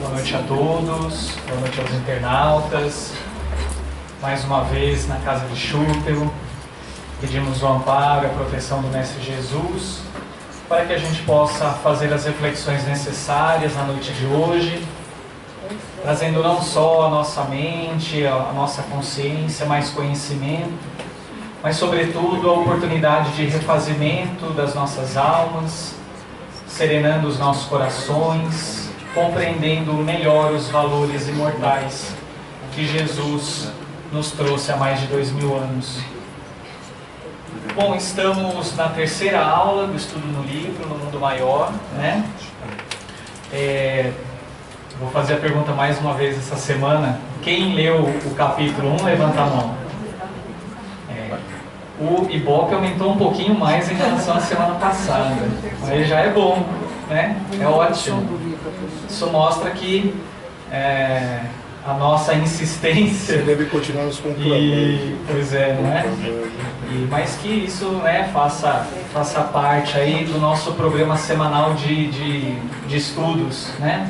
Boa noite a todos, boa noite aos internautas. Mais uma vez na casa de Schuttel, pedimos o amparo, a proteção do Mestre Jesus, para que a gente possa fazer as reflexões necessárias na noite de hoje, trazendo não só a nossa mente, a nossa consciência, mais conhecimento, mas sobretudo a oportunidade de refazimento das nossas almas, serenando os nossos corações, compreendendo melhor os valores imortais que Jesus nos trouxe há mais de 2000 anos. Bom, estamos na terceira aula do estudo no livro, no Mundo Maior, né? Vou fazer a pergunta mais uma vez essa semana. Quem leu o capítulo 1, levanta a mão. O Ibope aumentou um pouquinho mais em relação à semana passada, mas já é bom, né? É ótimo. Isso mostra que a nossa insistência... Você deve continuar nos concluindo. Pois é, não é? Mas que isso, né, faça parte aí do nosso programa semanal de estudos, né?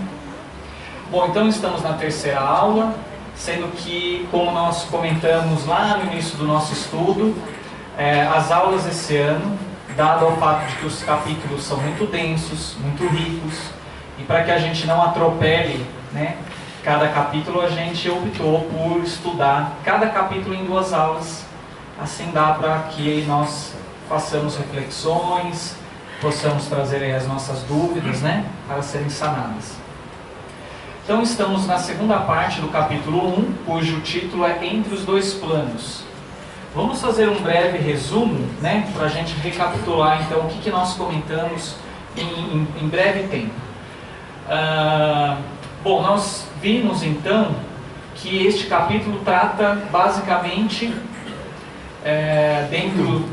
Bom, então estamos na terceira aula, sendo que, como nós comentamos lá no início do nosso estudo, as aulas esse ano, dado ao fato de que os capítulos são muito densos, muito ricos, e para que a gente não atropele, né, cada capítulo, a gente optou por estudar cada capítulo em 2 aulas. Assim dá para que nós façamos reflexões, possamos trazer aí as nossas dúvidas, né, para serem sanadas. Então estamos na segunda parte do capítulo 1, cujo título é Entre os Dois Planos. Vamos fazer um breve resumo, né, para a gente recapitular então o que nós comentamos em breve tempo. Bom, nós vimos então que este capítulo trata basicamente, dentro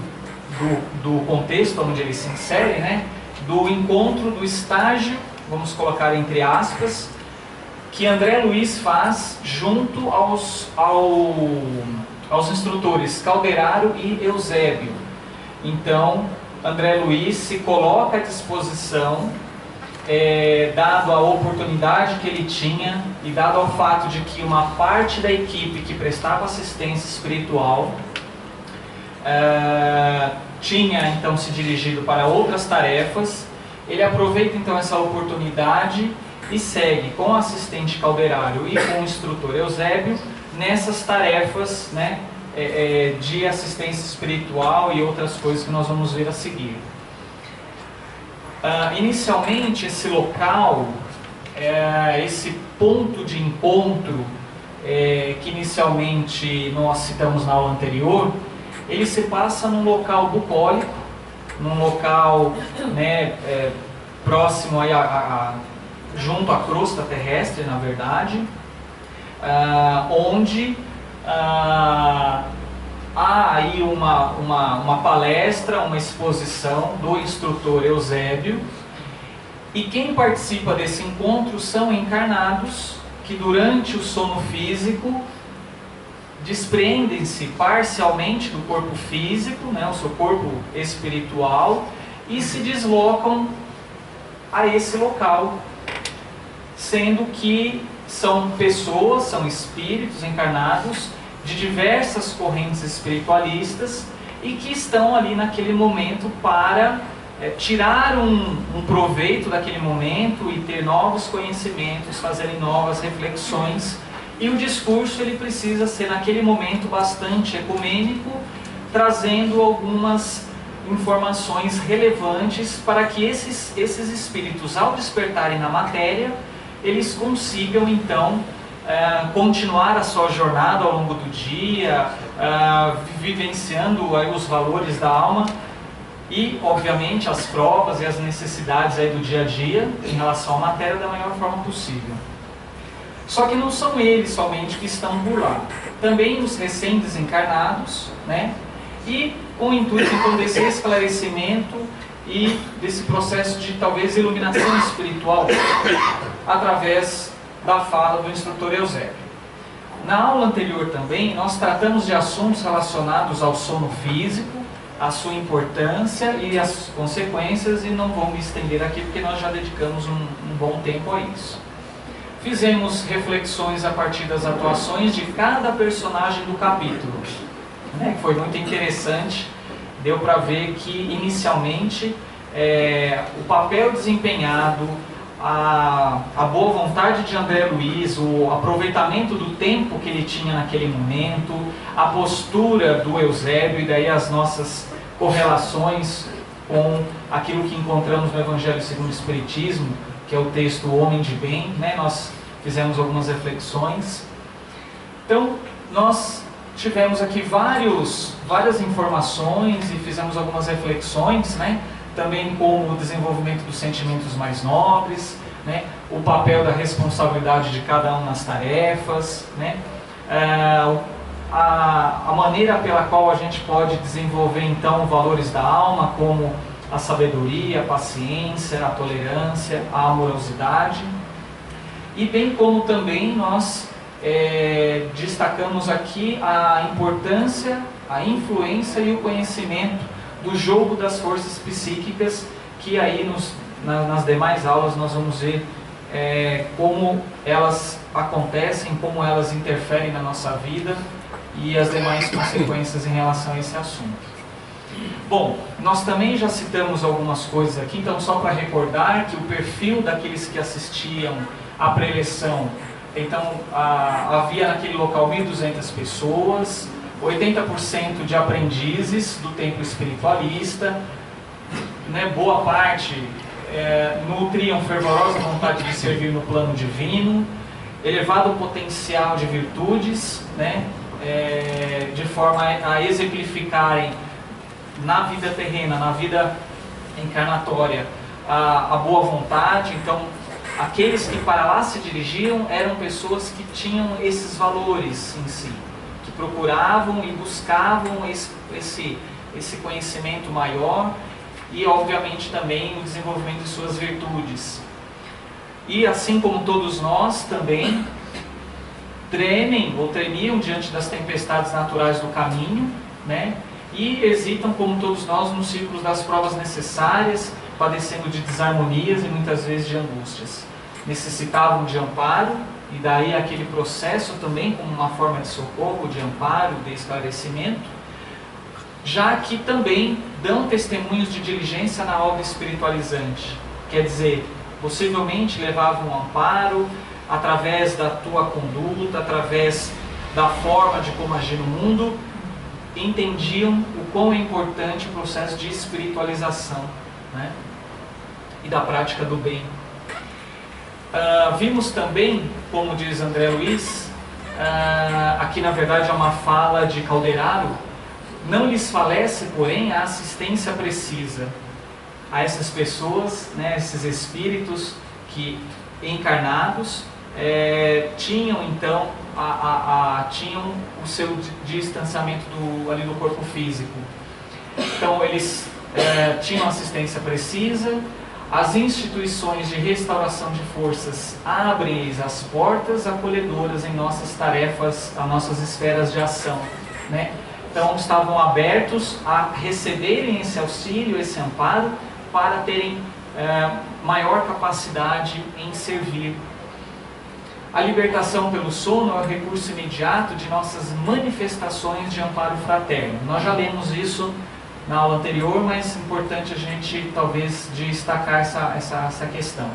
do contexto onde ele se insere, né, do encontro, do estágio, vamos colocar entre aspas, que André Luiz faz junto aos instrutores Calderaro e Eusébio. Então, André Luiz se coloca à disposição, dado a oportunidade que ele tinha e dado ao fato de que uma parte da equipe que prestava assistência espiritual tinha então se dirigido para outras tarefas. Ele aproveita então essa oportunidade e segue com o assistente Calderaro e com o instrutor Eusébio nessas tarefas, né, de assistência espiritual e outras coisas que nós vamos ver a seguir. Inicialmente, esse local, esse ponto de encontro, que inicialmente nós citamos na aula anterior, ele se passa num local bucólico, num local, né, próximo aí junto à crosta terrestre, na verdade, onde há aí uma palestra, uma exposição do instrutor Eusébio, e quem participa desse encontro são encarnados que durante o sono físico desprendem-se parcialmente do corpo físico, né, o seu corpo espiritual, e se deslocam a esse local, sendo que são pessoas, são espíritos encarnados de diversas correntes espiritualistas e que estão ali naquele momento para tirar um proveito daquele momento e ter novos conhecimentos, fazerem novas reflexões. E o discurso ele precisa ser naquele momento bastante ecumênico, trazendo algumas informações relevantes para que esses espíritos, ao despertarem na matéria, eles consigam então continuar a sua jornada ao longo do dia, vivenciando aí os valores da alma e, obviamente, as provas e as necessidades aí do dia a dia em relação à matéria da melhor forma possível. Só que não são eles somente que estão por lá, também os recém-desencarnados, né? E com o intuito então desse esclarecimento e desse processo de talvez iluminação espiritual através da fala do instrutor Eusébio. Na aula anterior também nós tratamos de assuntos relacionados ao sono físico, a sua importância e as consequências, e não vou me estender aqui porque nós já dedicamos um bom tempo a isso. fizemos reflexões a partir das atuações de cada personagem do capítulo, né? Foi muito interessante, deu para ver que inicialmente o papel desempenhado, a boa vontade de André Luiz, o aproveitamento do tempo que ele tinha naquele momento, a postura do Eusébio e daí as nossas correlações com aquilo que encontramos no Evangelho segundo o Espiritismo, que é o texto O Homem de Bem, né? Nós fizemos algumas reflexões. Então, nós tivemos aqui várias informações e fizemos algumas reflexões, né? Também como o desenvolvimento dos sentimentos mais nobres, né? O papel da responsabilidade de cada um nas tarefas, né? A maneira pela qual a gente pode desenvolver então valores da alma, como a sabedoria, a paciência, a tolerância, a amorosidade, e bem como também nós destacamos aqui a importância, a influência e o conhecimento do jogo das forças psíquicas, que aí nas demais aulas nós vamos ver como elas acontecem, como elas interferem na nossa vida e as demais consequências em relação a esse assunto. Bom, nós também já citamos algumas coisas aqui, então só para recordar que o perfil daqueles que assistiam à preleção, então havia naquele local 1.200 pessoas, 80% de aprendizes do templo espiritualista, né, boa parte nutriam fervorosa vontade de servir no plano divino, elevado potencial de virtudes, né, de forma a exemplificarem na vida terrena, na vida encarnatória, a boa vontade. Então, aqueles que para lá se dirigiam eram pessoas que tinham esses valores em si, que procuravam e buscavam esse conhecimento maior e, obviamente, também o desenvolvimento de suas virtudes. E, assim como todos nós, também tremiam diante das tempestades naturais do caminho, né? E hesitam, como todos nós, nos círculos das provas necessárias, padecendo de desarmonias e muitas vezes de angústias. Necessitavam de amparo, e daí aquele processo também como uma forma de socorro, de amparo, de esclarecimento, já que também dão testemunhos de diligência na obra espiritualizante. Quer dizer, possivelmente levavam amparo através da tua conduta, através da forma de como agir no mundo, entendiam o quão é importante o processo de espiritualização, né? E da prática do bem. Vimos também, como diz André Luiz, aqui na verdade é uma fala de Calderaro, não lhes falece, porém, a assistência precisa a essas pessoas, né, esses espíritos que encarnados tinham então tinham o seu distanciamento ali do corpo físico. Então eles tinham assistência precisa. As instituições de restauração de forças abrem as portas acolhedoras em nossas tarefas, as nossas esferas de ação, né? Então estavam abertos a receberem esse auxílio, esse amparo, para terem maior capacidade em servir. A libertação pelo sono é o recurso imediato de nossas manifestações de amparo fraterno. Nós já lemos isso na aula anterior, mas é importante a gente talvez destacar essa questão.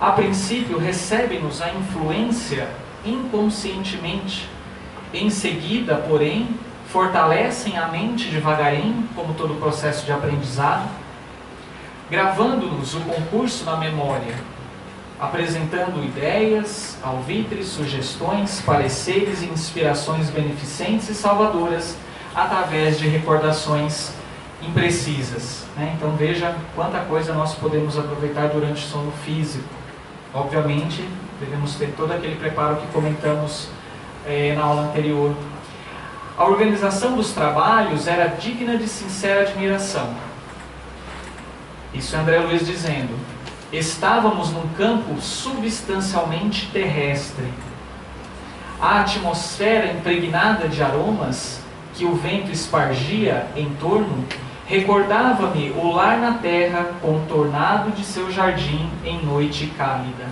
A princípio, recebe-nos a influência inconscientemente. Em seguida, porém, fortalecem a mente devagarinho, como todo processo de aprendizado, gravando-nos o concurso na memória, apresentando ideias, alvitres, sugestões, pareceres e inspirações beneficentes e salvadoras, através de recordações imprecisas, né? Então veja quanta coisa nós podemos aproveitar durante o sono físico. Obviamente, devemos ter todo aquele preparo que comentamos na aula anterior. A organização dos trabalhos era digna de sincera admiração. Isso é André Luiz dizendo. Estávamos num campo substancialmente terrestre. A atmosfera impregnada de aromas que o vento espargia em torno recordava-me o lar na terra contornado de seu jardim em noite cálida.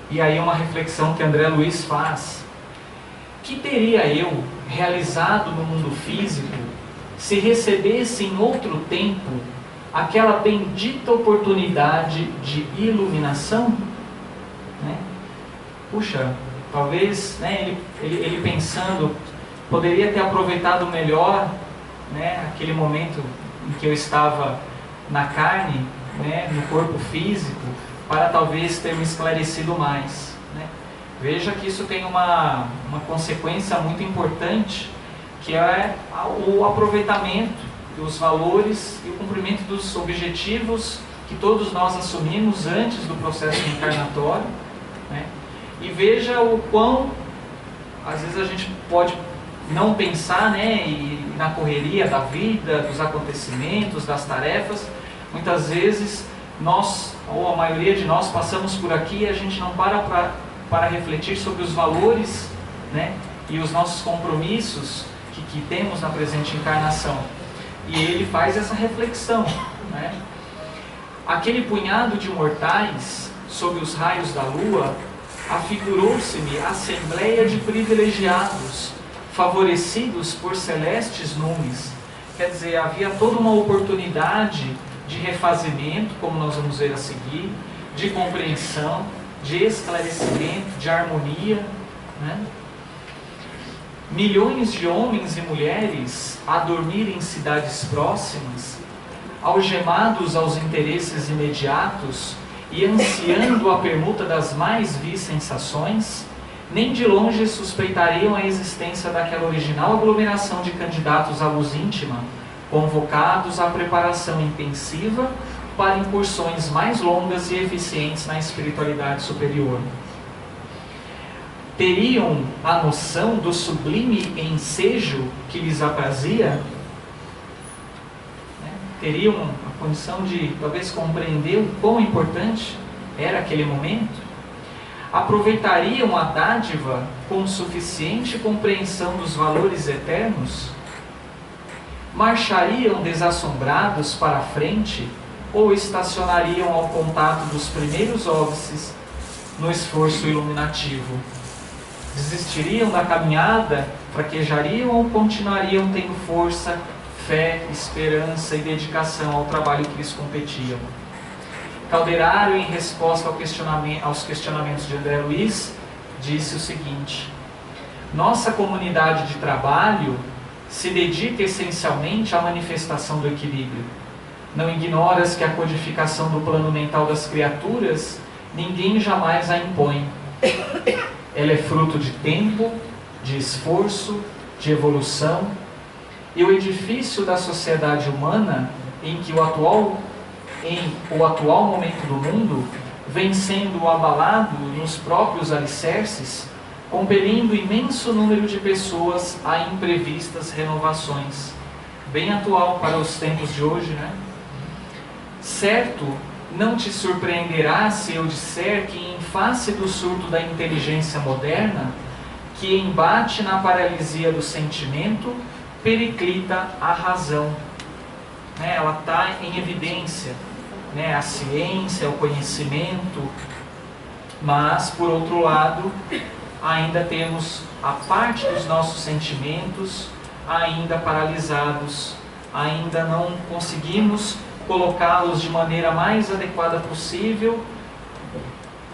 E aí uma reflexão que André Luiz faz: que teria eu realizado no mundo físico se recebesse em outro tempo aquela bendita oportunidade de iluminação? Né? Puxa, talvez, né, ele pensando, poderia ter aproveitado melhor, né, aquele momento em que eu estava na carne, né, no corpo físico, para talvez ter me esclarecido mais. Né? Veja que isso tem uma consequência muito importante, que é o aproveitamento dos valores e o cumprimento dos objetivos que todos nós assumimos antes do processo encarnatório. Né? E veja o quão, às vezes a gente pode não pensar, né, e na correria da vida, dos acontecimentos, das tarefas, muitas vezes nós, ou a maioria de nós, passamos por aqui e a gente não para refletir sobre os valores, né, e os nossos compromissos que temos na presente encarnação. E ele faz essa reflexão. Né? Aquele punhado de mortais, sob os raios da lua, afigurou-se-me assembleia de privilegiados, favorecidos por celestes numes. Quer dizer, havia toda uma oportunidade de refazimento, como nós vamos ver a seguir, de compreensão, de esclarecimento, de harmonia. Né? Milhões de homens e mulheres a dormir em cidades próximas, algemados aos interesses imediatos e ansiando a permuta das mais vis sensações, nem de longe suspeitariam a existência daquela original aglomeração de candidatos à luz íntima, convocados à preparação intensiva para incursões mais longas e eficientes na espiritualidade superior. Teriam a noção do sublime ensejo que lhes aprazia? Né? Teriam a condição de, talvez, compreender o quão importante era aquele momento? Aproveitariam a dádiva com suficiente compreensão dos valores eternos? Marchariam desassombrados para a frente ou estacionariam ao contato dos primeiros óbices no esforço iluminativo? Desistiriam da caminhada, fraquejariam ou continuariam tendo força, fé, esperança e dedicação ao trabalho que lhes competiam? Calderaro, em resposta aos questionamentos de André Luiz, disse o seguinte: nossa comunidade de trabalho se dedica essencialmente à manifestação do equilíbrio. Não ignoras que a codificação do plano mental das criaturas ninguém jamais a impõe. Ela é fruto de tempo, de esforço, de evolução, e o edifício da sociedade humana em o atual momento do mundo vem sendo abalado nos próprios alicerces, compelindo imenso número de pessoas a imprevistas renovações. Bem atual para os tempos de hoje, né? Certo, não te surpreenderá se eu disser que, em face do surto da inteligência moderna, que embate na paralisia do sentimento, periclita a razão. Né? Ela está em evidência, né? A ciência, o conhecimento, mas, por outro lado, ainda temos a parte dos nossos sentimentos ainda paralisados, ainda não conseguimos colocá-los de maneira mais adequada possível,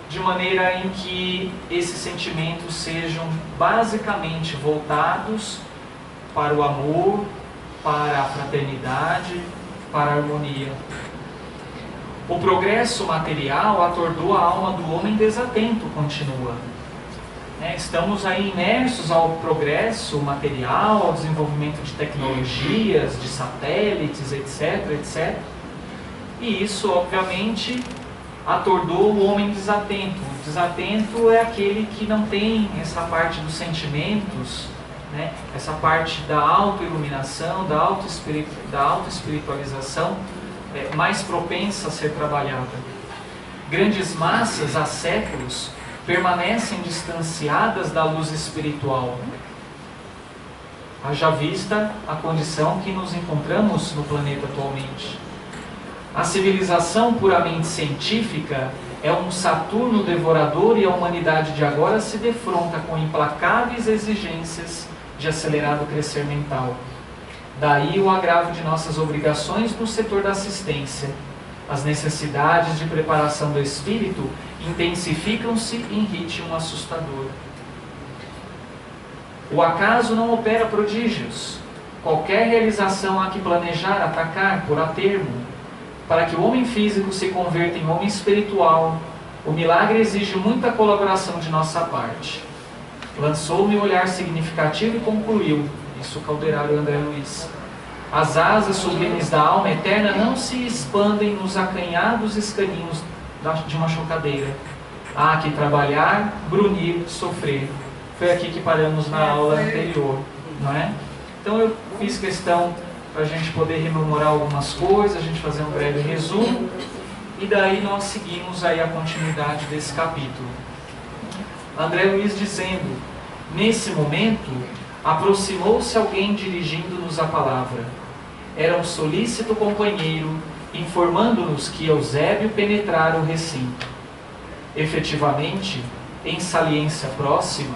de maneira em que esses sentimentos sejam basicamente voltados para o amor, para a fraternidade, para a harmonia. O progresso material atordoa a alma do homem desatento, continua. Estamos aí imersos ao progresso material, ao desenvolvimento de tecnologias, de satélites, etc, etc. E isso, obviamente, atordoou o homem desatento. O desatento é aquele que não tem essa parte dos sentimentos, né? Essa parte da autoiluminação, da autoespiritualização, mais propensa a ser trabalhada. Grandes massas, há séculos, permanecem distanciadas da luz espiritual. Haja vista a condição que nos encontramos no planeta atualmente. A civilização puramente científica É um Saturno devorador e a humanidade de agora se defronta com implacáveis exigências de acelerado crescer mental. Daí o agravo de nossas obrigações no setor da assistência. As necessidades de preparação do espírito intensificam-se em ritmo assustador. O acaso não opera prodígios. Qualquer realização há que planejar, atacar, por a termo. Para que o homem físico se converta em homem espiritual, o milagre exige muita colaboração de nossa parte. Lançou-me um olhar significativo e concluiu, isso o calderário André Luiz: as asas sublimes da alma eterna não se expandem nos acanhados escaninhos de uma chocadeira. Há que trabalhar, brunir, sofrer. Foi aqui que paramos na aula anterior, não é? Então eu fiz questão para a gente poder rememorar algumas coisas, a gente fazer um breve resumo, e daí nós seguimos aí a continuidade desse capítulo. André Luiz dizendo: nesse momento, aproximou-se alguém dirigindo-nos a palavra. Era um solícito companheiro, informando-nos que Eusébio penetrara o recinto. Efetivamente, em saliência próxima,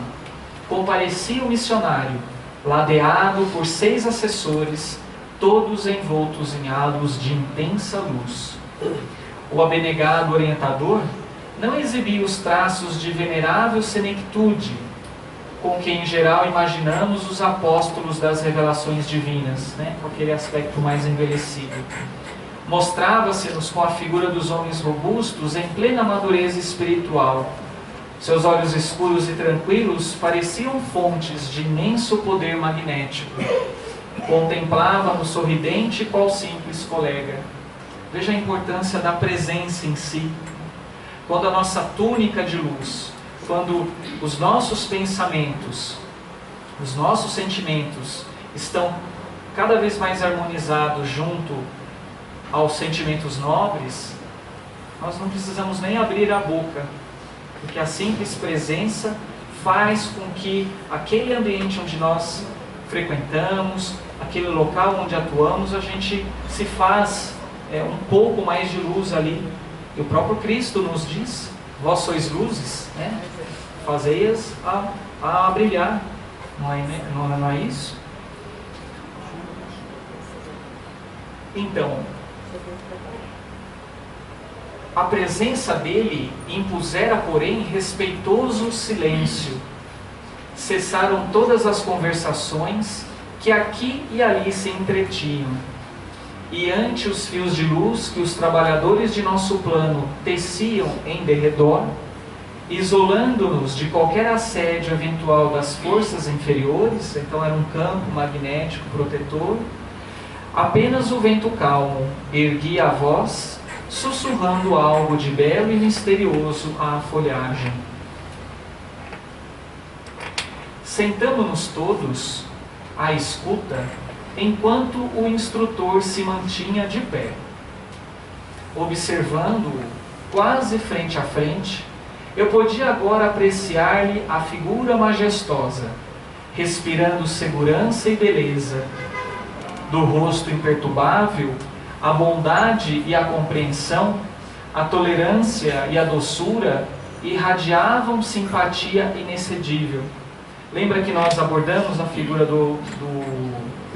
comparecia o missionário, ladeado por 6 assessores, todos envoltos em halos de intensa luz. O abnegado orientador não exibia os traços de venerável senectude com que em geral imaginamos os apóstolos das revelações divinas, né? Com aquele aspecto mais envelhecido. Mostrava-se-nos com a figura dos homens robustos em plena madureza espiritual. Seus olhos escuros e tranquilos pareciam fontes de imenso poder magnético. Contemplava-nos sorridente qual simples colega. Veja a importância da presença em si. Quando a nossa túnica de luz, quando os nossos pensamentos, os nossos sentimentos estão cada vez mais harmonizados junto aos sentimentos nobres, nós não precisamos nem abrir a boca, porque a simples presença faz com que aquele ambiente onde nós frequentamos, aquele local onde atuamos, a gente se faz um pouco mais de luz ali. E o próprio Cristo nos diz: vós sois luzes, né? Fazei-as a brilhar. Não é isso? Então, a presença dele impusera, porém, respeitoso silêncio. Cessaram todas as conversações que aqui e ali se entretinham. E ante os fios de luz que os trabalhadores de nosso plano teciam em derredor, isolando-nos de qualquer assédio eventual das forças inferiores, então era um campo magnético protetor, apenas o vento calmo erguia a voz, sussurrando algo de belo e misterioso à folhagem. Sentamo-nos todos à escuta, enquanto o instrutor se mantinha de pé. Observando-o quase frente a frente, eu podia agora apreciar-lhe a figura majestosa, respirando segurança e beleza. Do rosto imperturbável, a bondade e a compreensão, a tolerância e a doçura irradiavam simpatia inexcedível. Lembra que nós abordamos a figura do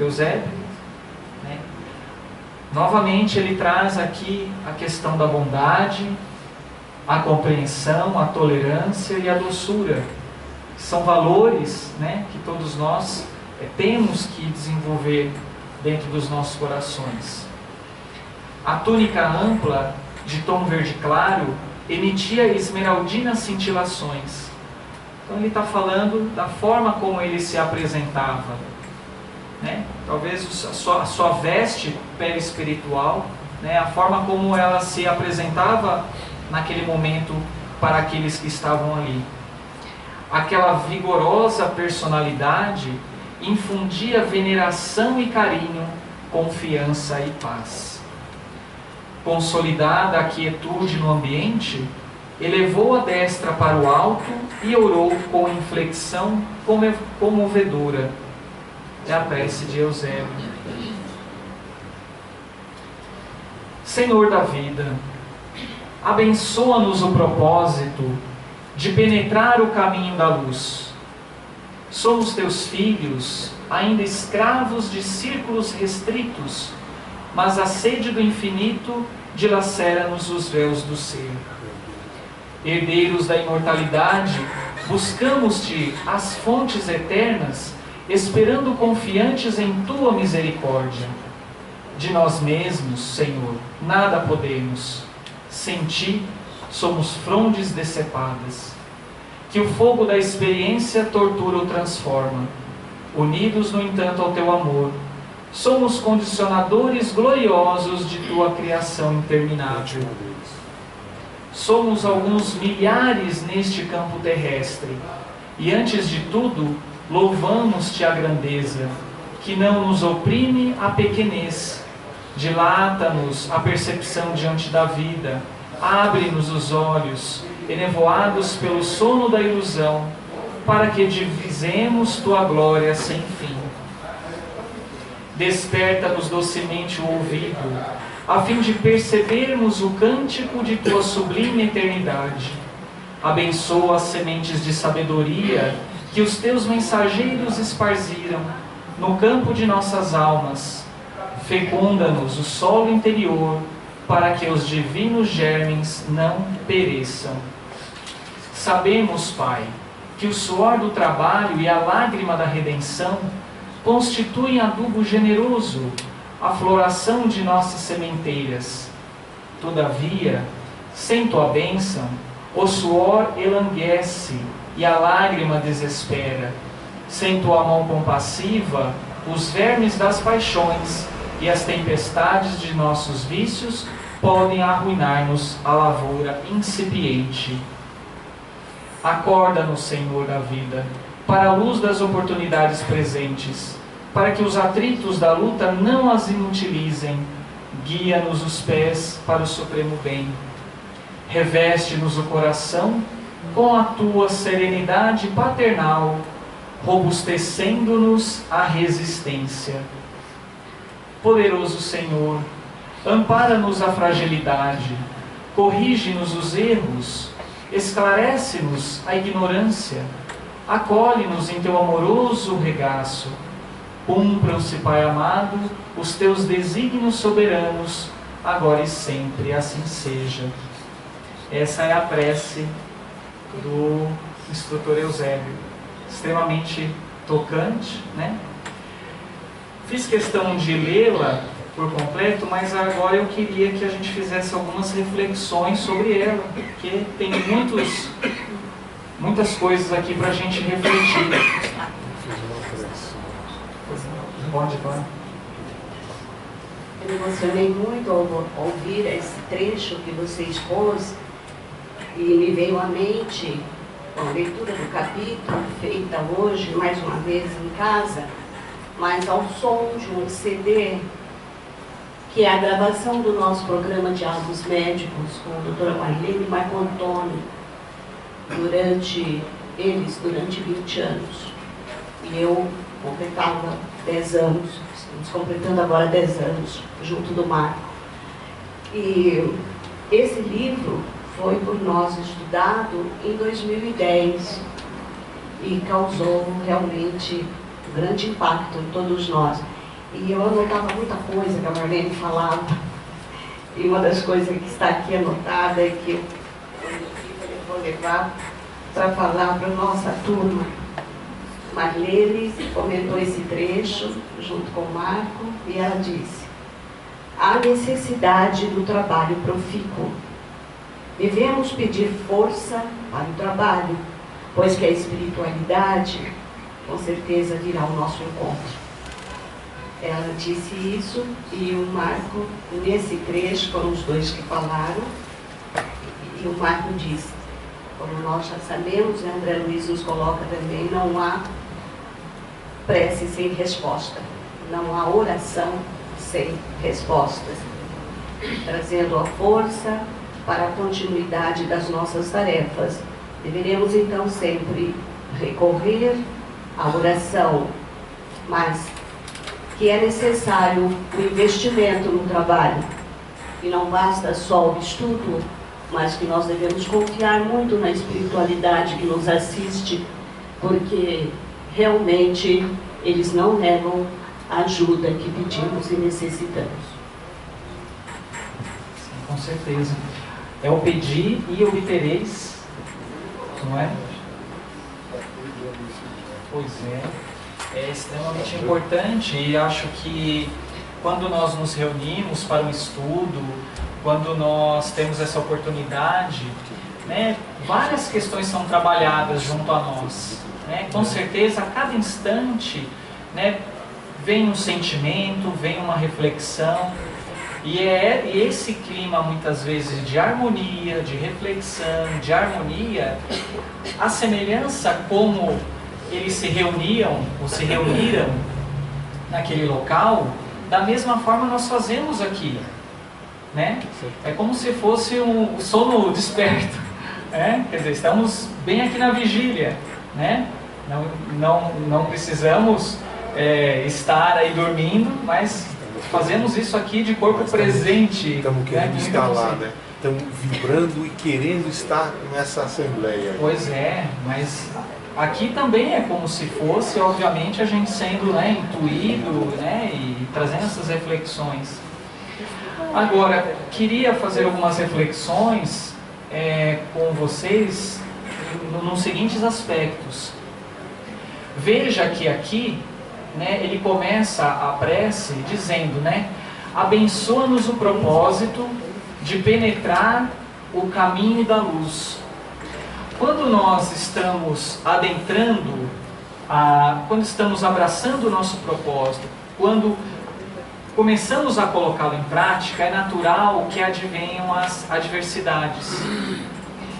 Eusébio? Né? Novamente ele traz aqui a questão da bondade, a compreensão, a tolerância e a doçura. São valores, né, que todos nós temos que desenvolver dentro dos nossos corações. A túnica ampla, de tom verde claro, emitia esmeraldinas cintilações. Então ele está falando da forma como ele se apresentava, né? Talvez a sua veste perispiritual, né? A forma como ela se apresentava naquele momento para aqueles que estavam ali. Aquela vigorosa personalidade infundia veneração e carinho, confiança e paz. Consolidada a quietude no ambiente, elevou a destra para o alto e orou com inflexão comovedora. É a prece de Eusébio. Senhor da vida, Abençoa-nos o propósito de penetrar o caminho da luz. Somos teus filhos, ainda escravos de círculos restritos, mas a sede do infinito dilacera-nos os véus do ser. Herdeiros da imortalidade, buscamos-te as fontes eternas, esperando confiantes em tua misericórdia. De nós mesmos, Senhor, nada podemos. Sem ti, somos frondes decepadas. Que o fogo da experiência tortura ou transforma. Unidos, no entanto, ao teu amor, somos condicionadores gloriosos de tua criação interminável. Somos alguns milhares neste campo terrestre, e antes de tudo, louvamos-te a grandeza, que não nos oprime a pequenez. Dilata-nos a percepção diante da vida, abre-nos os olhos, enevoados pelo sono da ilusão, para que divisemos tua glória sem fim. Desperta-nos docemente o ouvido, a fim de percebermos o cântico de tua sublime eternidade. Abençoa as sementes de sabedoria que os teus mensageiros esparziram no campo de nossas almas. Fecunda-nos o solo interior, para que os divinos germens não pereçam. Sabemos, Pai, que o suor do trabalho e a lágrima da redenção constituem adubo generoso, a floração de nossas sementeiras. Todavia, sem tua bênção, o suor elanguece e a lágrima desespera. Sem tua mão compassiva, os vermes das paixões e as tempestades de nossos vícios podem arruinar-nos a lavoura incipiente. Acorda-nos, Senhor da vida, para a luz das oportunidades presentes, para que os atritos da luta não as inutilizem. Guia-nos os pés para o supremo bem. Reveste-nos o coração com a tua serenidade paternal, robustecendo-nos a resistência. Poderoso Senhor, ampara-nos a fragilidade, corrige-nos os erros, esclarece-nos a ignorância, acolhe-nos em teu amoroso regaço. Cumpram-se, Pai amado, os teus desígnios soberanos, agora e sempre, assim seja. Essa é a prece do instrutor Eusébio, extremamente tocante, né? Fiz questão de lê-la por completo, mas agora eu queria que a gente fizesse algumas reflexões sobre ela, porque tem muitas coisas aqui para a gente refletir. Pode. Eu me emocionei muito ao ouvir esse trecho que você expôs e me veio à mente a leitura do capítulo feita hoje, mais uma vez em casa, mas ao som de um CD, que é a gravação do nosso programa Diálogos Médicos com a doutora Marilene e Marco Antônio, durante 20 anos. E eu completava 10 anos, estamos completando agora 10 anos, junto do Marco. E esse livro foi por nós estudado em 2010 e causou realmente um grande impacto em todos nós. E eu anotava muita coisa que a Marlene falava. E uma das coisas que está aqui anotada é que eu vou levar para falar para a nossa turma. Marlene comentou esse trecho junto com o Marco e ela disse: há necessidade do trabalho profícuo. Devemos pedir força para o trabalho, pois que a espiritualidade com certeza virá ao nosso encontro. Ela disse isso e o Marco, nesse trecho, foram os dois que falaram, e o Marco disse, como nós já sabemos, né, André Luiz nos coloca também, não há prece sem resposta, não há oração sem respostas, trazendo a força para a continuidade das nossas tarefas. Deveremos então sempre recorrer à oração, mas que é necessário o investimento no trabalho, e não basta só o estudo, mas que nós devemos confiar muito na espiritualidade que nos assiste, porque realmente eles não negam a ajuda que pedimos e necessitamos. Sim, com certeza. É o pedir e obtereis, não é? Pois é extremamente importante, e acho que quando nós nos reunimos para um estudo, quando nós temos essa oportunidade, né, várias questões são trabalhadas junto a nós, né? Com certeza, a cada instante, né, vem um sentimento, vem uma reflexão, e é esse clima muitas vezes de harmonia, de reflexão, de harmonia, a semelhança como eles se reuniam ou se reuniram naquele local, da mesma forma nós fazemos aqui, né? É como se fosse um sono desperto, né? Quer dizer, estamos bem aqui na vigília, né? Não precisamos estar aí dormindo, mas fazemos isso aqui de corpo presente. Estamos querendo estar lá, né? Estamos vibrando e querendo estar nessa assembleia. Pois é, mas aqui também é como se fosse, obviamente, a gente sendo, né, intuído, né, e trazendo essas reflexões. Agora, queria fazer algumas reflexões com vocês nos seguintes aspectos. Veja que aqui, né, ele começa a prece dizendo, né, abençoa-nos o propósito de penetrar o caminho da luz. Quando nós estamos adentrando, quando estamos abraçando o nosso propósito, quando começamos a colocá-lo em prática, é natural que advenham as adversidades.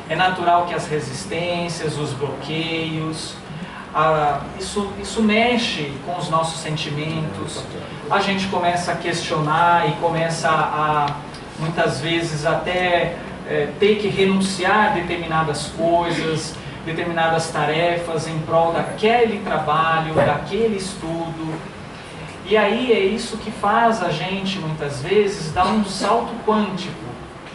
É natural que as resistências, os bloqueios, isso mexe com os nossos sentimentos. A gente começa a questionar e começa a, muitas vezes, até ter que renunciar a determinadas coisas, determinadas tarefas em prol daquele trabalho, daquele estudo. E aí é isso que faz a gente, muitas vezes, dar um salto quântico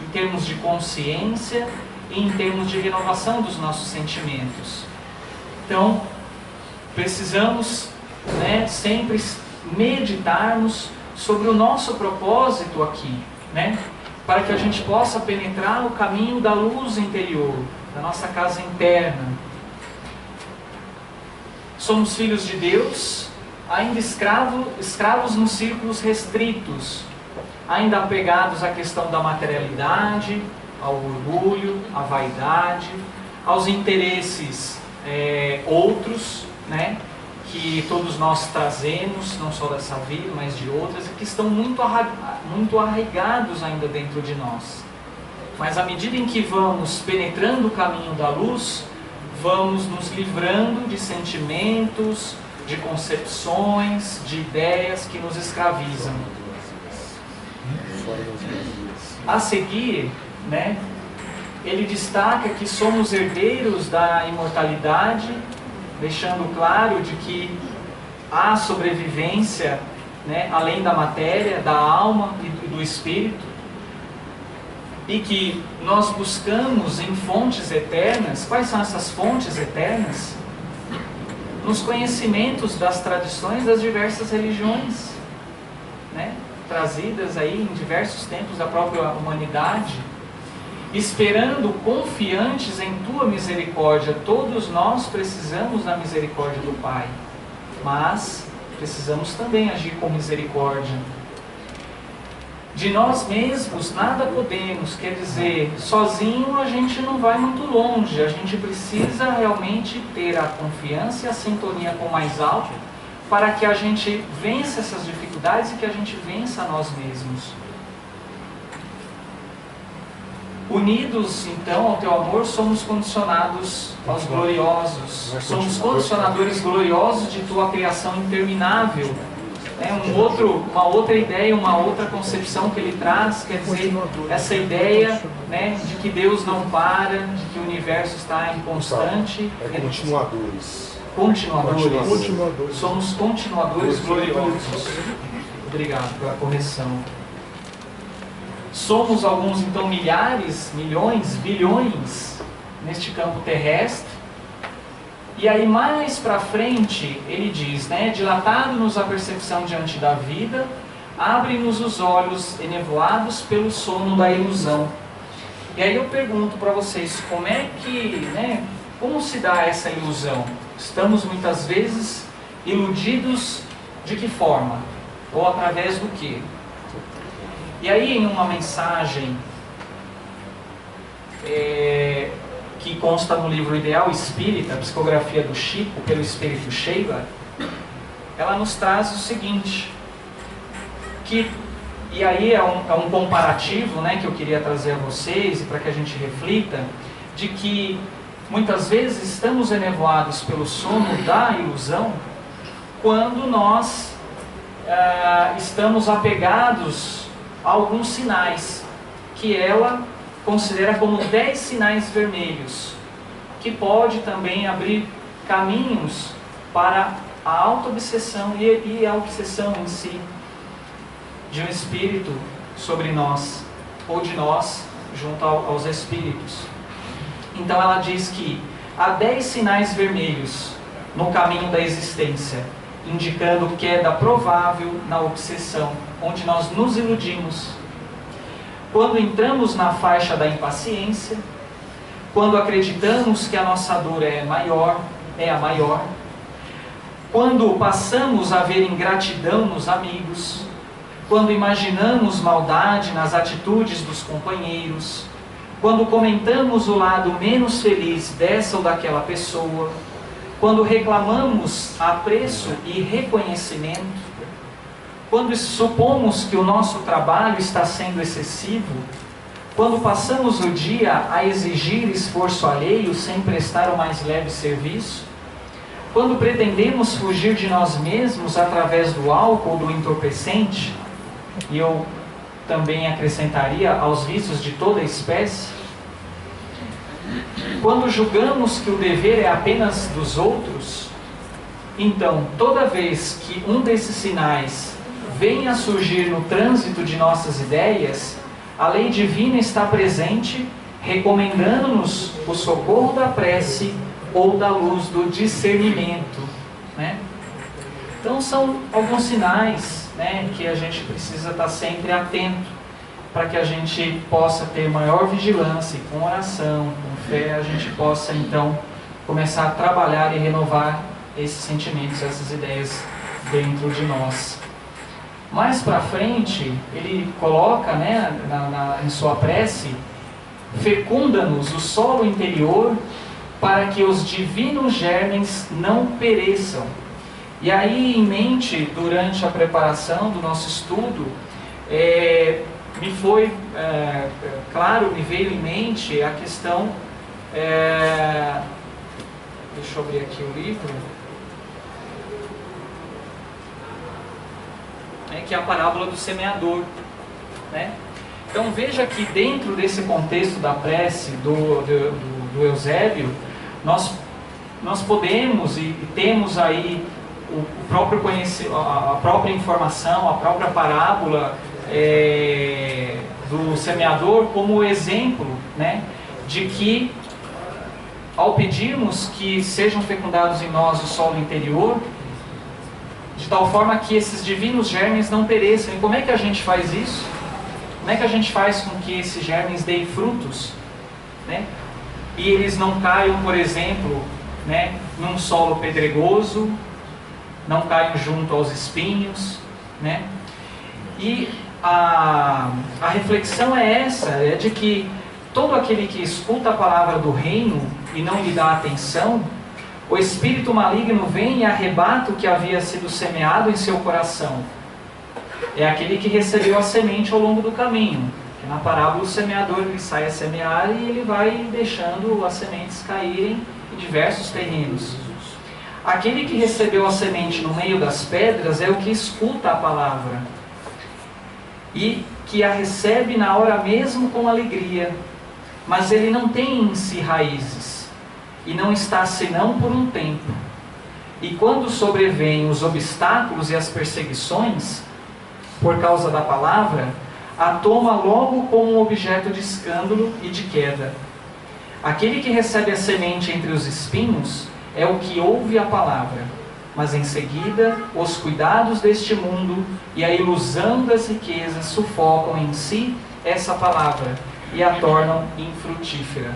em termos de consciência e em termos de renovação dos nossos sentimentos. Então, precisamos, né, sempre meditarmos sobre o nosso propósito aqui, né, para que a gente possa penetrar o caminho da luz interior, da nossa casa interna. Somos filhos de Deus, ainda escravos nos círculos restritos, ainda apegados à questão da materialidade, ao orgulho, à vaidade, aos interesses outros, né, que todos nós trazemos, não só dessa vida, mas de outras, e que estão muito arraigados ainda dentro de nós. Mas à medida em que vamos penetrando o caminho da luz, vamos nos livrando de sentimentos, de concepções, de ideias que nos escravizam. A seguir, né, ele destaca que somos herdeiros da imortalidade, deixando claro de que há sobrevivência, né, além da matéria, da alma e do espírito, e que nós buscamos em fontes eternas. Quais são essas fontes eternas? Nos conhecimentos das tradições das diversas religiões, né, trazidas aí em diversos tempos da própria humanidade, esperando confiantes em Tua misericórdia. Todos nós precisamos da misericórdia do Pai, mas precisamos também agir com misericórdia. De nós mesmos nada podemos, quer dizer, sozinho a gente não vai muito longe. A gente precisa realmente ter a confiança e a sintonia com o mais alto para que a gente vença essas dificuldades e que a gente vença nós mesmos. Unidos, então, ao Teu amor, somos condicionados aos gloriosos. Somos condicionadores gloriosos de Tua criação interminável. Uma outra ideia, uma outra concepção que ele traz, quer dizer, essa ideia, né, de que Deus não para, de que o universo está em constante... Continuadores. Somos continuadores gloriosos. Obrigado pela correção. Somos alguns, então, milhares, milhões, bilhões neste campo terrestre. E aí, mais para frente, ele diz, né? Dilatado-nos a percepção diante da vida, abre-nos os olhos enevoados pelo sono da ilusão. E aí eu pergunto para vocês, como é que, né? Como se dá essa ilusão? Estamos muitas vezes iludidos de que forma? Ou através do quê? E aí, em uma mensagem que consta no livro Ideal Espírita, a Psicografia do Chico, pelo Espírito Sheila, ela nos traz o seguinte, e aí é um comparativo, né, que eu queria trazer a vocês, e para que a gente reflita, de que muitas vezes estamos enevoados pelo sono da ilusão, quando nós estamos apegados a alguns sinais, que ela considera como 10 sinais vermelhos, que pode também abrir caminhos para a auto-obsessão e a obsessão em si, de um espírito sobre nós, ou de nós junto aos espíritos. Então ela diz que há 10 sinais vermelhos no caminho da existência, indicando queda provável na obsessão, onde nós nos iludimos. Quando entramos na faixa da impaciência, quando acreditamos que a nossa dor é a maior, quando passamos a ver ingratidão nos amigos, quando imaginamos maldade nas atitudes dos companheiros, quando comentamos o lado menos feliz dessa ou daquela pessoa, quando reclamamos apreço e reconhecimento, quando supomos que o nosso trabalho está sendo excessivo, quando passamos o dia a exigir esforço alheio sem prestar o mais leve serviço, quando pretendemos fugir de nós mesmos através do álcool ou do entorpecente, e eu também acrescentaria aos vícios de toda espécie, quando julgamos que o dever é apenas dos outros, então, toda vez que um desses sinais vem a surgir no trânsito de nossas ideias, a lei divina está presente, recomendando-nos o socorro da prece ou da luz do discernimento, né? Então são alguns sinais, né, que a gente precisa estar sempre atento, para que a gente possa ter maior vigilância, e com oração, com fé, a gente possa então começar a trabalhar e renovar esses sentimentos, essas ideias dentro de nós. Mais para frente, ele coloca, né, em sua prece, fecunda-nos o solo interior para que os divinos germes não pereçam. E aí, em mente, durante a preparação do nosso estudo, me foi claro, me veio em mente a questão, deixa eu abrir aqui o livro, que é a parábola do semeador, né? Então veja que dentro desse contexto da prece do Eusébio, nós podemos e temos aí o próprio a própria informação, a própria parábola do semeador como exemplo, né, de que ao pedirmos que sejam fecundados em nós o solo interior, de tal forma que esses divinos germes não pereçam. E como é que a gente faz isso? Como é que a gente faz com que esses germes deem frutos, né? E eles não caiam, por exemplo, né, num solo pedregoso, não caiam junto aos espinhos, né? E a reflexão é essa, é de que todo aquele que escuta a palavra do reino e não lhe dá atenção, o espírito maligno vem e arrebata o que havia sido semeado em seu coração. É aquele que recebeu a semente ao longo do caminho. Na parábola, o semeador ele sai a semear e ele vai deixando as sementes caírem em diversos terrenos. Aquele que recebeu a semente no meio das pedras é o que escuta a palavra e que a recebe na hora mesmo com alegria, mas ele não tem em si raízes e não está senão por um tempo. E quando sobrevêm os obstáculos e as perseguições por causa da palavra, a toma logo como um objeto de escândalo e de queda. Aquele que recebe a semente entre os espinhos é o que ouve a palavra, mas em seguida os cuidados deste mundo e a ilusão das riquezas sufocam em si essa palavra e a tornam infrutífera.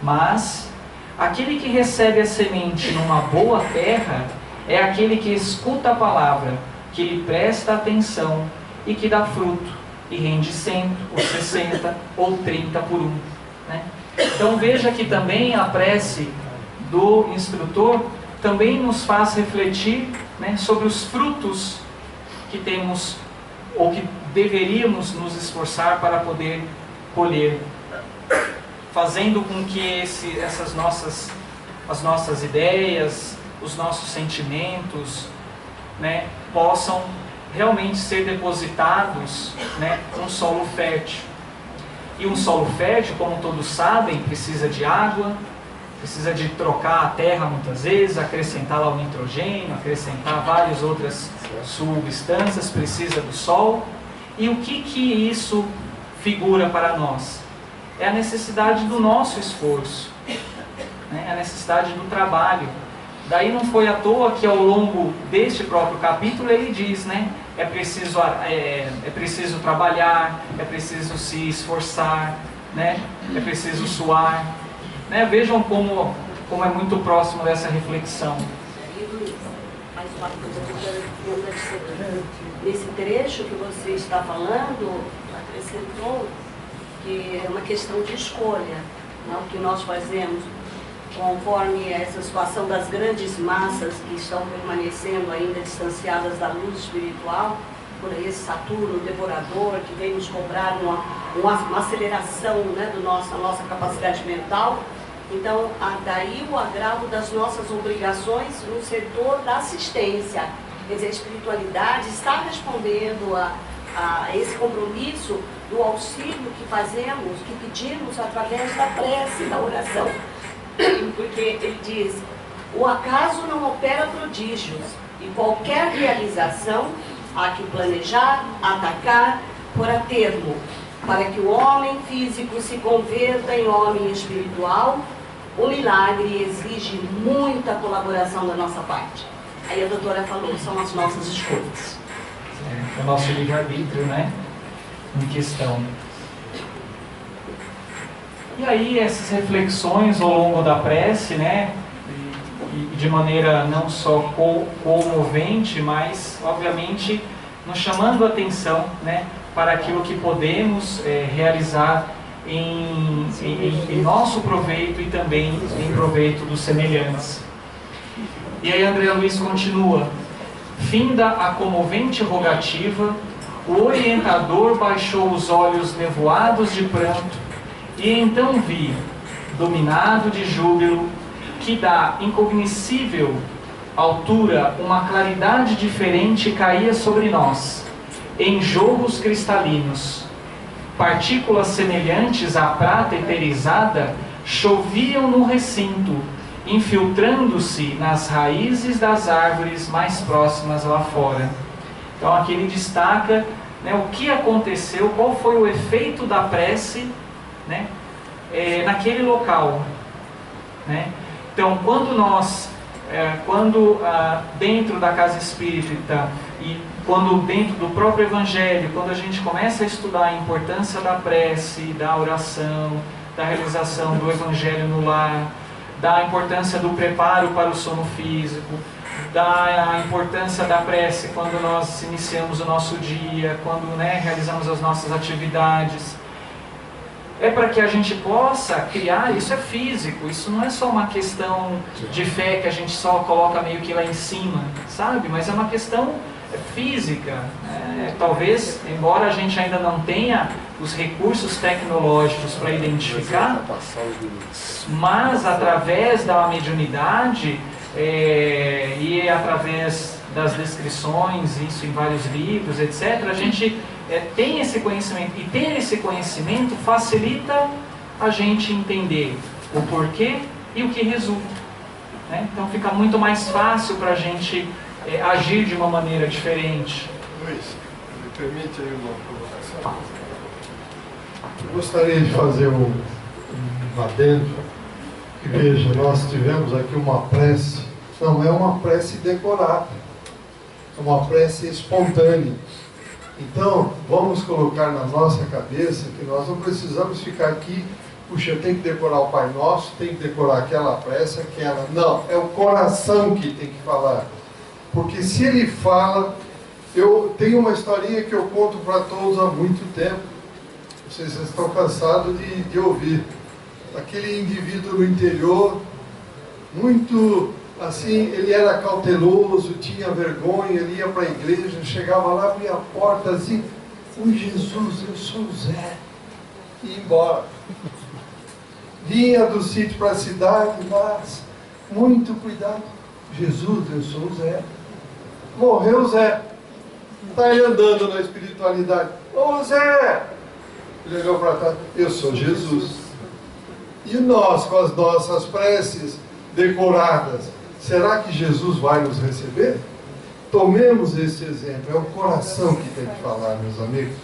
Mas aquele que recebe a semente numa boa terra é aquele que escuta a palavra, que lhe presta atenção e que dá fruto, e rende 100, ou 60, ou 30 por um. Né? Então veja que também a prece do instrutor também nos faz refletir, né, sobre os frutos que temos, ou que deveríamos nos esforçar para poder colher, fazendo com que as nossas ideias, os nossos sentimentos, né, possam realmente ser depositados, né, num solo fértil. E um solo fértil, como todos sabem, precisa de água, precisa de trocar a terra muitas vezes, acrescentar lá o nitrogênio, acrescentar várias outras substâncias, precisa do sol. E o que isso figura para nós? É a necessidade do nosso esforço, né? A necessidade do trabalho. Daí não foi à toa que ao longo deste próprio capítulo ele diz, né? É preciso trabalhar, é preciso se esforçar, né? É preciso suar. Né? Vejam como é muito próximo dessa reflexão. Mais uma coisa, nesse trecho que você está falando, acrescentou que é uma questão de escolha, né? O que nós fazemos conforme essa situação das grandes massas que estão permanecendo ainda distanciadas da luz espiritual, por esse Saturno devorador que vem nos cobrar uma aceleração, né, da nossa capacidade mental. Então, daí o agravo das nossas obrigações no setor da assistência. Quer dizer, a espiritualidade está respondendo a esse compromisso do auxílio que fazemos, que pedimos através da prece, da oração. Porque ele diz, o acaso não opera prodígios, e qualquer realização há que planejar, atacar, por a termo, para que o homem físico se converta em homem espiritual. O milagre exige muita colaboração da nossa parte. Aí a doutora falou, são as nossas escolhas. É o nosso livre-arbítrio, né? Em questão. E aí essas reflexões ao longo da prece, né? E de maneira não só comovente, mas obviamente nos chamando a atenção, né? Para aquilo que podemos realizar em nosso proveito e também em proveito dos semelhantes. E aí André Luiz continua: finda a comovente rogativa, o orientador baixou os olhos nevoados de pranto, e então vi, dominado de júbilo, que da incognoscível altura uma claridade diferente caía sobre nós, em jorros cristalinos. Partículas semelhantes à prata eterizada choviam no recinto, infiltrando-se nas raízes das árvores mais próximas lá fora. Então aqui ele destaca, né, o que aconteceu, qual foi o efeito da prece, né, naquele local. Né? Então quando nós, dentro da casa espírita e quando dentro do próprio Evangelho, quando a gente começa a estudar a importância da prece, da oração, da realização do Evangelho no lar, da importância do preparo para o sono físico, da importância da prece quando nós iniciamos o nosso dia, quando, né, realizamos as nossas atividades, é para que a gente possa criar, isso é físico, isso não é só uma questão de fé que a gente só coloca meio que lá em cima, sabe? Mas é uma questão física. Talvez, embora a gente ainda não tenha os recursos tecnológicos para identificar, mas através da mediunidade e através das descrições, isso em vários livros, etc., a gente tem esse conhecimento, e ter esse conhecimento facilita a gente entender o porquê e o que resulta. Né? Então fica muito mais fácil para a gente agir de uma maneira diferente. Luiz, me permite aí uma colocação? Eu gostaria de fazer um adendo. Que veja, nós tivemos aqui uma prece, não é uma prece decorada, é uma prece espontânea. Então, vamos colocar na nossa cabeça que nós não precisamos ficar aqui, puxa, eu tenho que decorar o Pai Nosso, tenho que decorar aquela prece, aquela. Não, é o coração que tem que falar. Porque se ele fala, eu tenho uma historinha que eu conto para todos há muito tempo. Vocês estão cansados de ouvir. Aquele indivíduo no interior, muito assim, ele era cauteloso, tinha vergonha, ele ia para a igreja, chegava lá, abria a porta assim, oi Jesus, eu sou o Zé, e ia embora. Vinha do sítio para a cidade, mas muito cuidado, Jesus, eu sou o Zé. Morreu o Zé, está aí andando na espiritualidade, ô Zé, ele olhou para trás, eu sou Jesus. E nós, com as nossas preces decoradas, será que Jesus vai nos receber? Tomemos esse exemplo, é o coração que tem que falar, meus amigos.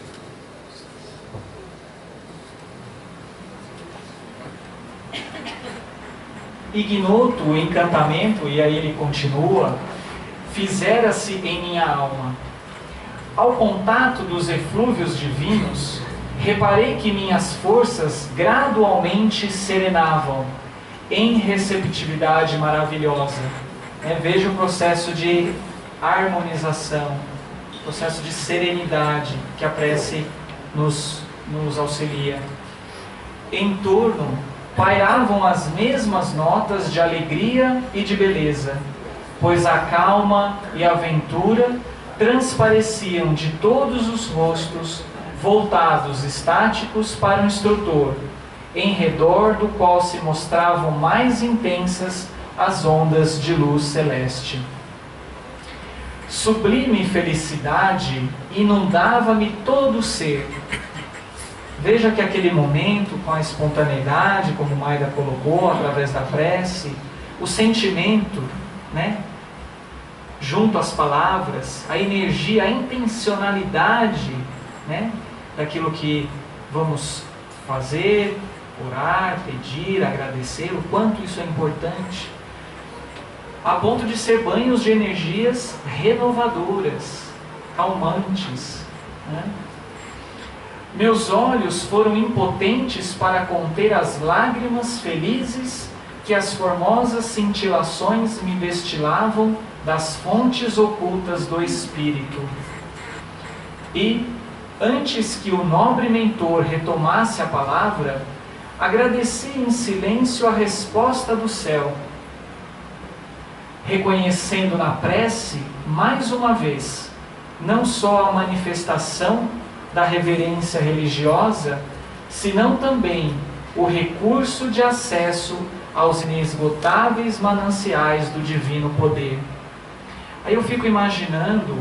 Ignoto o encantamento, e aí ele continua, fizera-se em minha alma. Ao contato dos eflúvios divinos, reparei que minhas forças gradualmente serenavam em receptividade maravilhosa. Veja o processo de harmonização, processo de serenidade que a prece nos auxilia. Em torno pairavam as mesmas notas de alegria e de beleza, pois a calma e a ventura transpareciam de todos os rostos voltados estáticos para o instrutor, em redor do qual se mostravam mais intensas as ondas de luz celeste. Sublime felicidade inundava-me todo o ser. Veja que aquele momento, com a espontaneidade, como Maida colocou, através da prece, o sentimento, junto às palavras, a energia, a intencionalidade, daquilo que vamos fazer, orar, pedir, agradecer, o quanto isso é importante, a ponto de ser banhos de energias renovadoras, calmantes. Meus olhos foram impotentes para conter as lágrimas felizes que as formosas cintilações me destilavam das fontes ocultas do Espírito. E, antes que o nobre mentor retomasse a palavra, agradeci em silêncio a resposta do céu, reconhecendo na prece, mais uma vez, não só a manifestação da reverência religiosa, senão também o recurso de acesso aos inesgotáveis mananciais do divino poder. Aí eu fico imaginando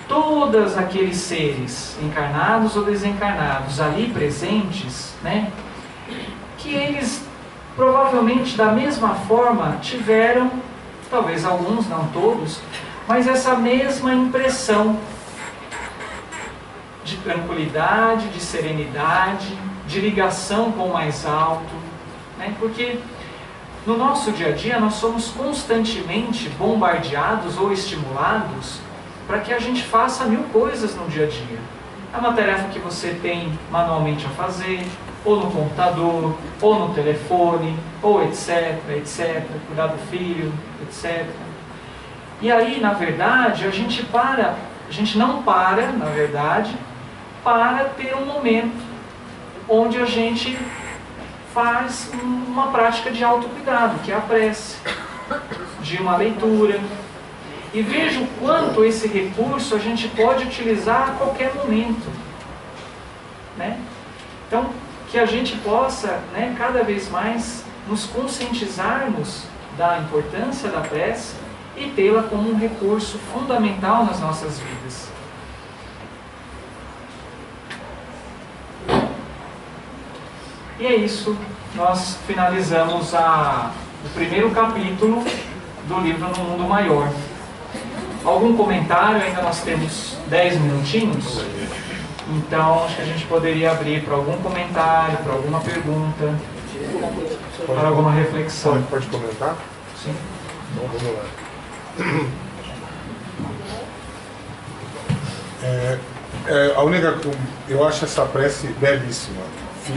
todos aqueles seres, encarnados ou desencarnados, ali presentes, que eles provavelmente da mesma forma tiveram, talvez alguns, não todos, mas essa mesma impressão de tranquilidade, de serenidade, de ligação com o mais alto, porque no nosso dia a dia nós somos constantemente bombardeados ou estimulados para que a gente faça 1000 coisas no dia a dia. É uma tarefa que você tem manualmente a fazer, ou no computador, ou no telefone, ou etc, cuidar do filho, etc. E aí, na verdade, a gente não para, na verdade, para ter um momento onde a gente faz uma prática de autocuidado, que é a prece, de uma leitura. E veja o quanto esse recurso a gente pode utilizar a qualquer momento. Então, que a gente possa, cada vez mais, nos conscientizarmos da importância da prece e tê-la como um recurso fundamental nas nossas vidas. E é isso, nós finalizamos o primeiro capítulo do livro No Mundo Maior. Algum comentário? Ainda nós temos 10 minutinhos. Então, acho que a gente poderia abrir para algum comentário, para alguma pergunta, para alguma reflexão. Pode comentar? Sim. Então vamos lá. A única que eu acho essa prece belíssima.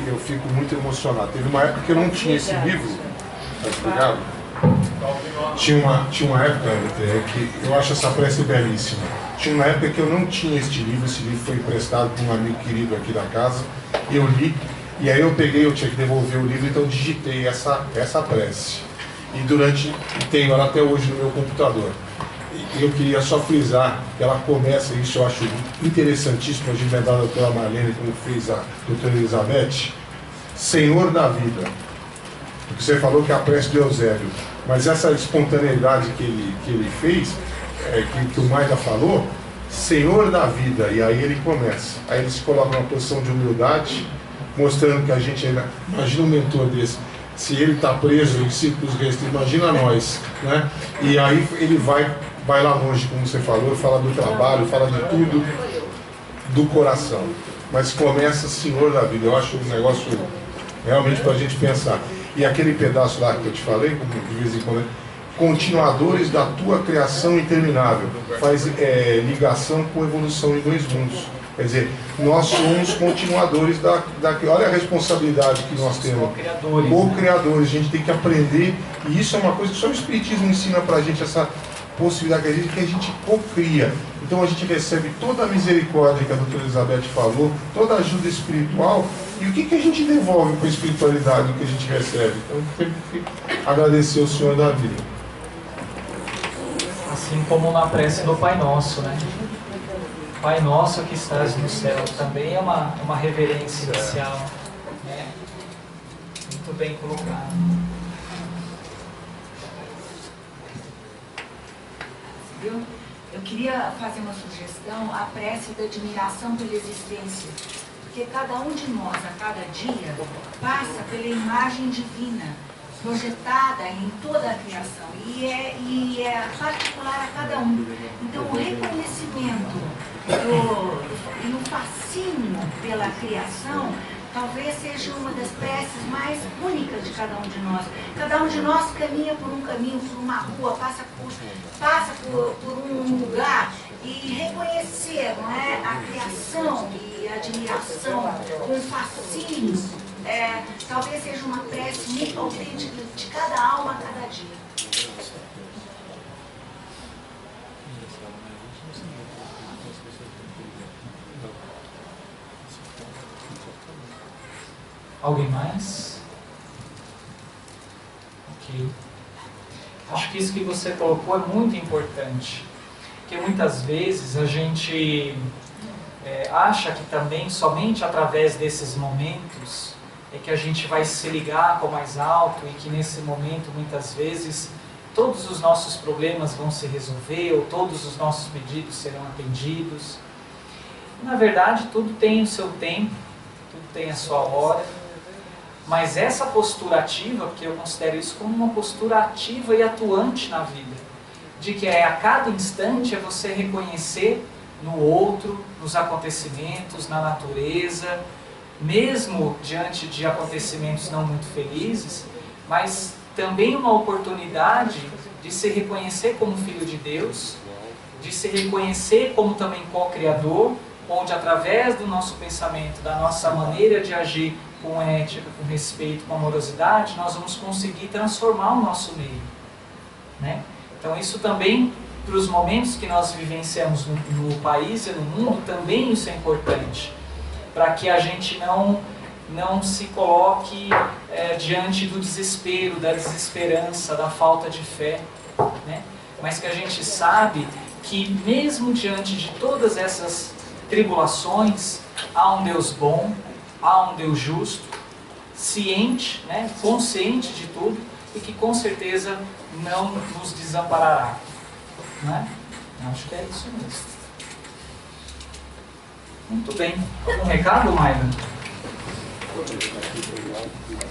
Eu fico muito emocionado. Teve uma época que eu não tinha esse livro, tá explicado? Tinha uma época que eu acho essa prece belíssima. Tinha uma época que eu não tinha este livro. Esse livro foi emprestado por um amigo querido aqui da casa. Eu li, e aí eu tinha que devolver o livro, então eu digitei essa prece. E tenho ela até hoje no meu computador. E eu queria só frisar que ela começa, isso eu acho interessantíssimo, a gente da doutora Marlene, como fez a doutora Elizabeth, Senhor da vida. Porque você falou que é a prece de Eusébio, mas essa espontaneidade que ele fez, que o Maida falou, Senhor da vida, e aí ele começa. Aí ele se coloca numa posição de humildade, mostrando que a gente ainda, imagina um mentor desse, se ele está preso em círculos restritos, imagina nós, né? E aí ele vai lá longe, como você falou, fala do trabalho, fala de tudo, do coração. Mas começa Senhor da vida, eu acho um negócio realmente para a gente pensar. E aquele pedaço lá que eu te falei, como de vez em quando, continuadores da tua criação interminável, faz ligação com evolução em dois mundos. Quer dizer, nós somos continuadores olha a responsabilidade que nós temos. Co-criadores. A gente tem que aprender, e isso é uma coisa que só o Espiritismo ensina pra gente, essa possibilidade que a gente co-cria. Então a gente recebe toda a misericórdia que a doutora Elizabeth falou, toda a ajuda espiritual, e o que a gente devolve para a espiritualidade que a gente recebe? Então tem que agradecer o Senhor da vida. Assim como na prece do Pai Nosso, né? Pai Nosso que estás no céu, também é uma reverência inicial, né? Muito bem colocado. Eu queria fazer uma sugestão, a prece da admiração pela existência, porque cada um de nós, a cada dia, passa pela imagem divina, projetada em toda a criação, e é particular a cada um. Então, o reconhecimento e o fascínio pela criação talvez seja uma das preces mais únicas de cada um de nós. Cada um de nós caminha por um caminho, por uma rua, passa por um lugar, e reconhecer, não é, a criação e a admiração, um fascínio, talvez seja uma prece muito autêntica de cada alma a cada dia. Alguém mais? Ok. Acho que isso que você colocou é muito importante, porque muitas vezes a gente acha que também somente através desses momentos é que a gente vai se ligar com o mais alto, e que nesse momento muitas vezes todos os nossos problemas vão se resolver, ou todos os nossos pedidos serão atendidos. Na verdade, tudo tem o seu tempo, tudo tem a sua hora. Mas essa postura ativa, porque eu considero isso como uma postura ativa e atuante na vida, de que a cada instante é você reconhecer no outro, nos acontecimentos, na natureza, mesmo diante de acontecimentos não muito felizes, mas também uma oportunidade de se reconhecer como filho de Deus, de se reconhecer como também co-criador, onde através do nosso pensamento, da nossa maneira de agir com ética, com respeito, com amorosidade, nós vamos conseguir transformar o nosso meio, né? Então isso também, para os momentos que nós vivenciamos no país e no mundo, também isso é importante, para que a gente não se coloque diante do desespero, da desesperança, da falta de fé, né? Mas que a gente sabe que mesmo diante de todas essas tribulações, há um Deus bom, há um Deus justo, ciente, né, consciente de tudo, e que com certeza não nos desamparará, né? Acho que é isso mesmo. Muito bem. Algum recado, Maida?